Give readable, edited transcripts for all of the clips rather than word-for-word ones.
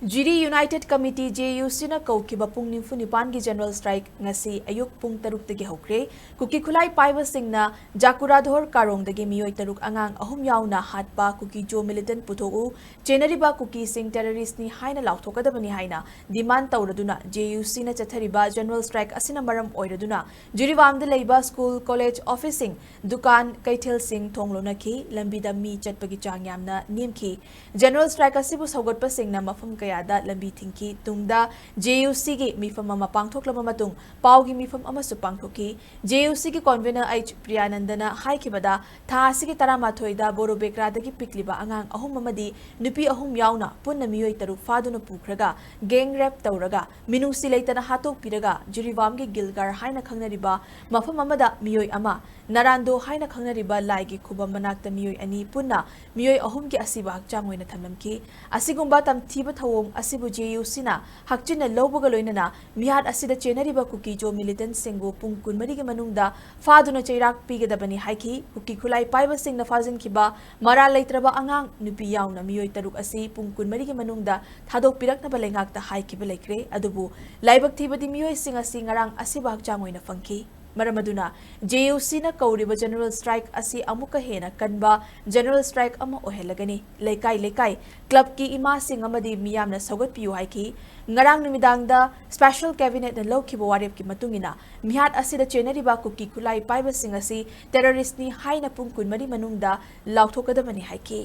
Jiri United Committee JUC na Fakhiba Pung Nipan gi General Strike ngasi ayuk pung taruk tagi hokre kuki khulai paiba singna Jakuradhor Karong dagi meeoi taruk angang ahum yauna hatpa kuki jo militant puthou chenariba kuki sing terrorist ni haina Laothokkhre haina demand tauraduna JUC na chathariba General Strike asina maram oiraduna Jiribam Da leiba school college officing dukan kaithel sing thonglona ki lambida mi chatpagi chang yamna nimki General Strike asibu saugatpa singna mafam da lambi thingki tungda JUC gi mifam ama pangthoklama matung paugi mifam ama su pangthoki JUC gi convener H Priyanandana haikibada tha asigi taramathoi da boro bekra dagi pikliba angang ahum amadi nupi ahum yauna punna meeoi taruk faduna pukhraga gang rape tauraga minungsi leitana hatok piraga Jiribam gi gilgar haina khangnariba mafam amada meeoi ama narando haina khangnariba laigi khubam manakta meeoi ani punna meeoi ahum gi asiba hakchang oina thamlamki asigumba tamthiba asibu JUC na hakchina lobuga loinana mihad asida chenariba kuki jo militant singu pung kunmari gi manung-da faduna cheirak pigadabani haiki kuki khulai paiba singna fazin kiba mara leitraba angang nupi yauna meeoi taruk asi pung kunmari gi manung-da thadok pirakna balengak ta haikiba leikre adubu laibak thibadi meeoi sing asi ngarang asiba hakchang oina fangki Maramaduna JUC na kauriba General Strike asi amuka hena kanba General Strike ama ohelagani lekai club ki ima sing amadi miyamna saugat piyu haiki ngarang numidangda special cabinet na lawkhiba warep ki matungina mihat asida chenariba kuki khulai paiba sing asi terrorist ni haina pung kunmari manung-da Laothokkhre haiki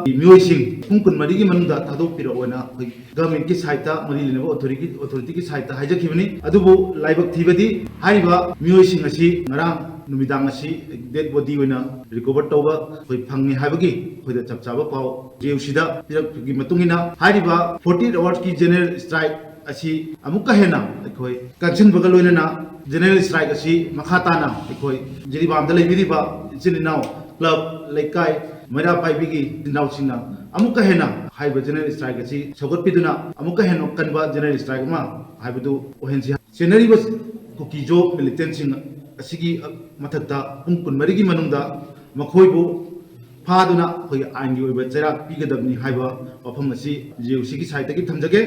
meeoi sing pung kunmari gi manung-da thadok piraona government ki side ta mari lenaba authority ki side ta haijakhibani adubu laibak thibadi hariba meeoi sing asi ngarang numidang asi dead body oina recover tawba khoi phangni haibagi khoi da chapchaba paw JUC da pirak gi matungina hariba 48 hours ki general strike asi amuka hena khoi kansin bagal oina general strike asi makhatana khoi Jiribam da leibiriba jininaw club lekai Mera paibigi dinausinna amuka hena haiba general strike asi sogot-piduna amuka heno kanba general strike ma haibadu ohensi chenariba kuki jo militant sing asigi mathakta pung kunmari gi manung-da makhoibu phaduna khoi aingi oiba chairak pigadabni haiba wafam asi JUC gi side gi thamjage